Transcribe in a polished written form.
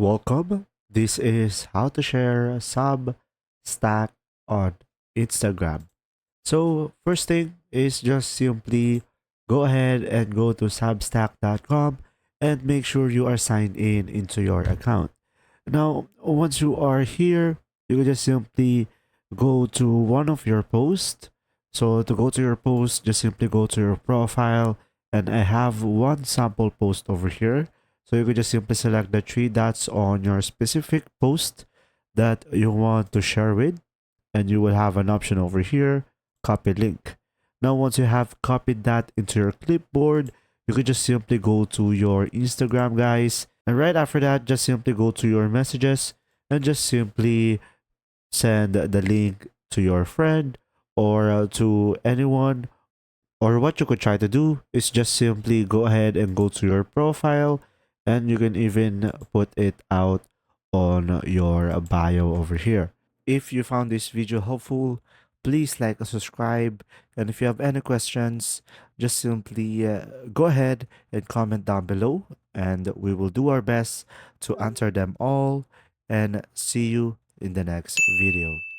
Welcome. This is how to share Substack on Instagram. So, first thing is just simply go ahead and go to substack.com and make sure you are signed in into your account. Now, once you are here, you can just simply go to one of your posts. So, to go to your post, just simply go to your profile. And I have one sample post over here. So, you could just simply select the three dots on your specific post that you want to share with. And you will have an option over here, copy link. Now, once you have copied that into your clipboard, you could just simply go to your Instagram, guys. And right after that, just simply go to your messages and just simply send the link to your friend or to anyone. Or what you could try to do is just simply go ahead and go to your profile, and you can even put it out on your bio over here. If you found this video helpful, please like and subscribe. And if you have any questions, just simply go ahead and comment down below, and we will do our best to answer them all. And see you in the next video.